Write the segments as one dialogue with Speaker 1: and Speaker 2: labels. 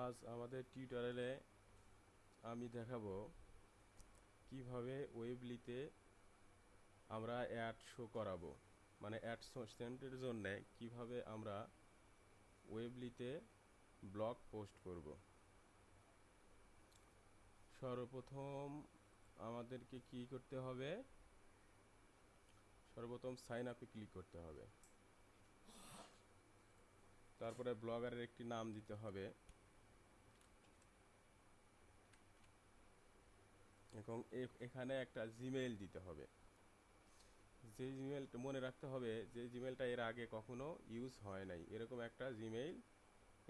Speaker 1: আজ আমাদের টিউটোরিয়ালে আমি দেখাবো কিভাবে ওয়েবলিতে আমরা অ্যাড শো করাবো, মানে অ্যাডসেন্সের জন্য কিভাবে আমরা ওয়েবলিতে ব্লগ পোস্ট করব। সর্বপ্রথম আমাদেরকে কি করতে হবে? সর্বপ্রথম সাইন আপে ক্লিক করতে হবে, তারপরে ব্লগারের একটি নাম দিতে হবে এবং এখানে একটা জিমেইল দিতে হবে। যে জিমেইলটা মনে রাখতে হবে, যে জিমেইলটা এর আগে কখনো ইউজ হয় নাই, এরকম একটা জিমেইল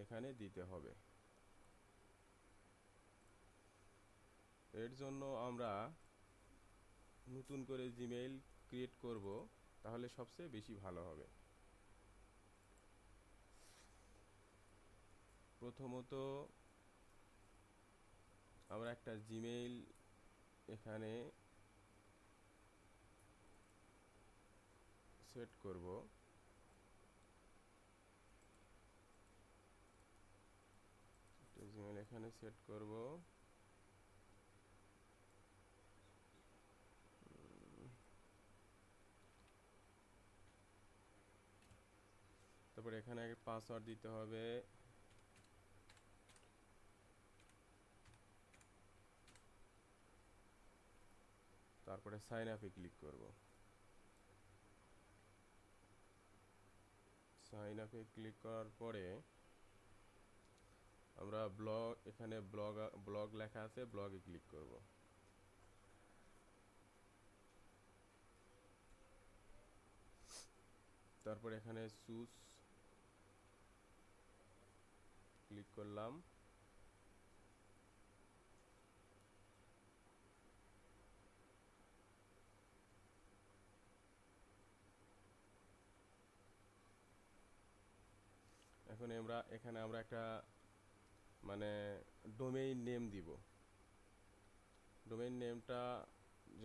Speaker 1: এখানে দিতে হবে। এর জন্য আমরা নতুন করে জিমেইল ক্রিয়েট করব, তাহলে সবচেয়ে বেশি ভালো হবে। প্রথমত আমরা একটা জিমেইল এখানে সেট করব। একটা জিমেইল এখানে সেট করব। তারপরে এখানে পাসওয়ার্ড দিতে হবে। তারপরে সাইন আপে ক্লিক করব। সাইন আপে ক্লিক করার পরে আমরা এখানে ব্লগ লেখা আছে, ব্লগে ক্লিক করব। তারপর এখানে চুজ ক্লিক করলাম। এখন এখানে আমরা একটা মানে ডোমেইন নেম দিব। ডোমেইন নেমটা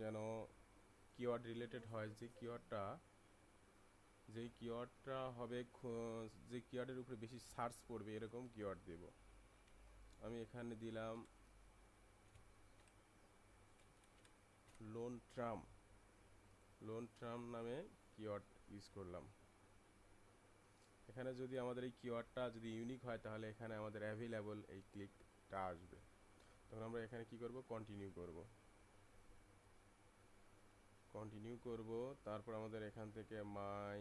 Speaker 1: যেন কিওয়ার্ড রিলেটেড হয়। যেই কিওয়ার্ডটা হবে, যে কিওয়ার্ডের উপরে বেশি সার্চ পড়বে এরকম কিওয়ার্ড দেব। আমি এখানে দিলাম লোন ট্রাম নামে কিওয়ার্ড ইউজ করলাম। এখানে যদি আমাদের এই কিওয়ার্ডটা যদি ইউনিক হয়, তাহলে এখানে আমাদের অ্যাভেলেবল এই ক্লিকটা আসবে। তখন আমরা এখানে কি করব? কন্টিনিউ করব। তারপর আমাদের এখান থেকে মাই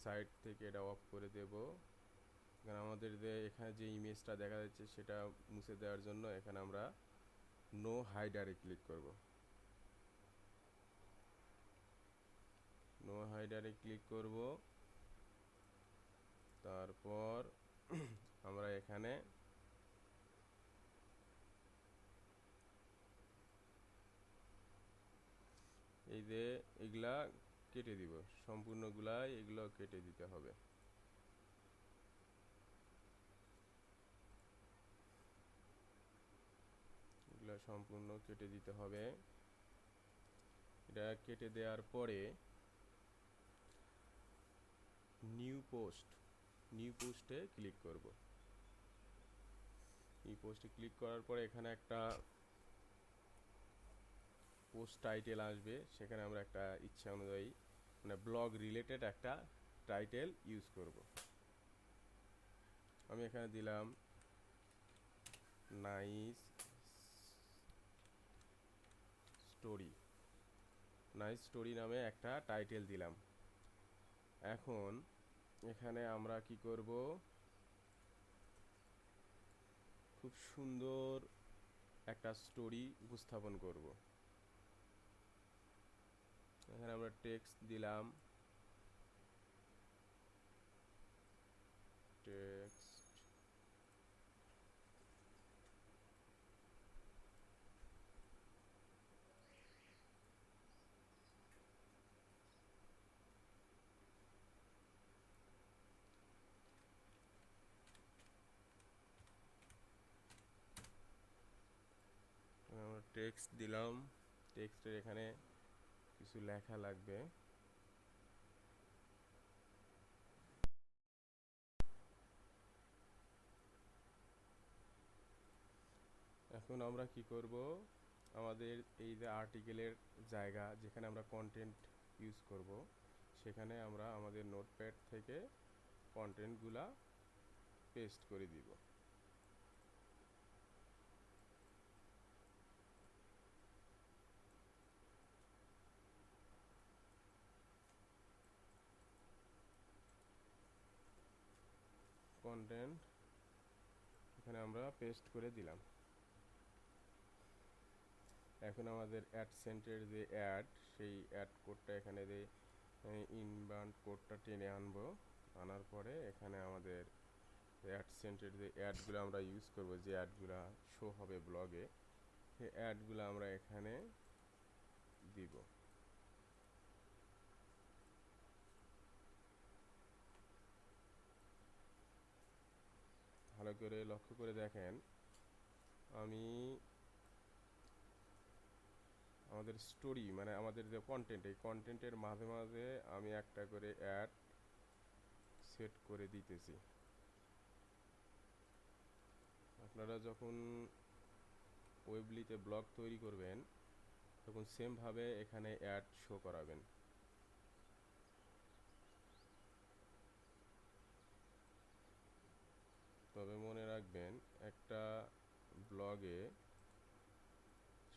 Speaker 1: সাইট থেকে এটা অফ করে দেব। কারণ আমাদের এখানে যে ইমেজটা দেখা যাচ্ছে সেটা মুছে দেওয়ার জন্য এখানে আমরা নো হাইডারে ক্লিক করব। নো হাইডারে ক্লিক করব। তারপর আমরা এখানে এই যে এগুলা কেটে দিব, সম্পূর্ণগুলাই এগুলো কেটে দিতে হবে। এগুলো সম্পূর্ণ কেটে দিতে হবে। এটা কেটে দেওয়ার পরে নিউ পোস্টে ক্লিক করব। নিউ পোস্টে ক্লিক করার পরে এখানে একটা পোস্ট টাইটেল আসবে। সেখানে আমরা একটা ইচ্ছা অনুযায়ী মানে ব্লগ রিলেটেড একটা টাইটেল ইউজ করব। আমি এখানে দিলাম নাইস স্টোরি নামে একটা টাইটেল দিলাম। এখন এখানে আমরা কি করব? খুব সুন্দর একটা স্টোরি উপস্থাপন করব। এখানে আমরা টেক্সট দিলাম, টেক্সট। আমরা টেক্সট দিলাম। টেক্সটের এখানে কিছু লেখা লাগবে। এখন আমরা কি করব, আমাদের এই যে আর্টিকেলের জায়গা যেখানে আমরা কন্টেন্ট ইউজ করব, সেখানে আমরা আমাদের নোটপ্যাড থেকে কন্টেন্টগুলা পেস্ট করে দিব। কন্টেন্ট এখানে আমরা পেস্ট করে দিলাম। এখন আমাদের অ্যাডসেন্টের যে অ্যাড, সেই অ্যাড কোডটা এখানে যে ইনবাউন্ড কোডটা টেনে আনবো, আনার পরে এখানে আমাদের অ্যাডসেন্টের যে অ্যাডগুলো আমরা ইউজ করব, যে অ্যাডগুলো শো হবে ব্লগে, সেই অ্যাডগুলো আমরা এখানে দিব। ভালো করে লক্ষ্য করে দেখেন, আমি আমাদের স্টোরি মানে আমাদের যে কন্টেন্ট, এই কন্টেন্টের মাঝে মাঝে আমি একটা করে অ্যাড সেট করে দিতেছি। আপনারা যখন ওয়েবলিতে ব্লগ তৈরি করবেন তখন সেমভাবে এখানে অ্যাড শো করাবেন। তবে মনে রাখবেন, একটা ব্লগে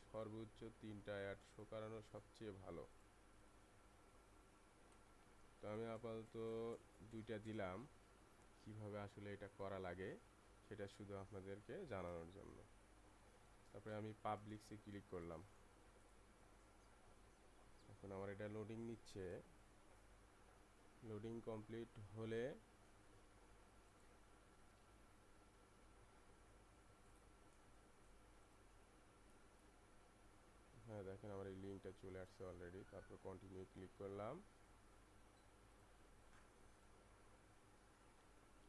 Speaker 1: সর্বোচ্চ 3টা অ্যাড শো করানো সবচেয়ে ভালো। তো আমি আপাতত 2টা দিলাম। কিভাবে আসলে এটা করা লাগে সেটা শুধু আপনাদেরকে জানানোর জন্য। তারপরে আমি পাবলিকসে ক্লিক করলাম। এখন আমার এটা লোডিং নিচ্ছে। লোডিং কমপ্লিট হলে হ্যাঁ, দেখেন আমার এই লিঙ্কটা চলে আসছে অলরেডি। তারপর কন্টিনিউ ক্লিক করলাম।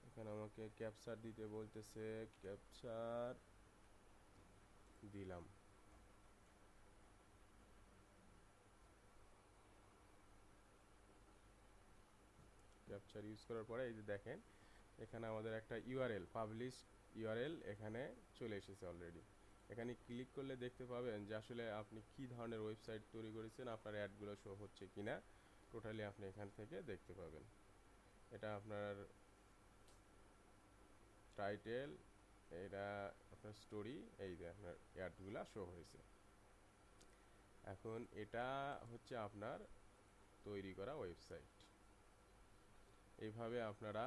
Speaker 1: এখানে আমাকে ক্যাপচার দিতে বলতেছে, ক্যাপচার দিলাম। ক্যাপচার ইউজ করার পরে এই যে দেখেন, এখানে আমাদের একটা ইউআরএল, পাবলিশ ইউআরএল এখানে চলে এসেছে অলরেডি। এখানে ক্লিক করলে দেখতে পাবেন যে আসলে আপনি কি ধরনের ওয়েবসাইট তৈরি করেছেন, আপনার অ্যাডগুলো শো হচ্ছে কিনা টোটালি আপনি এখান থেকে দেখতে পাবেন। এটা আপনার টাইটেল, এটা আপনার স্টোরি, এই যে আপনার অ্যাডগুলো শো হয়েছে। এখন এটা হচ্ছে আপনার তৈরি করা ওয়েবসাইট। এইভাবে আপনারা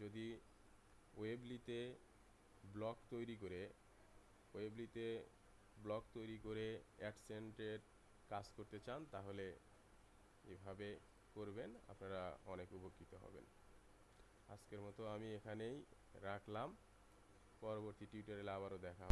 Speaker 1: যদি ওয়েবলিতে ব্লগ তৈরি করে অ্যাডসেন্টের কাজ করতে চান, তাহলে এভাবে করবেন, আপনারা অনেক উপকৃত হবেন। আজকের মতো আমি এখানেই রাখলাম। পরবর্তী টিউটোরিয়ালে আবারও দেখা হবে।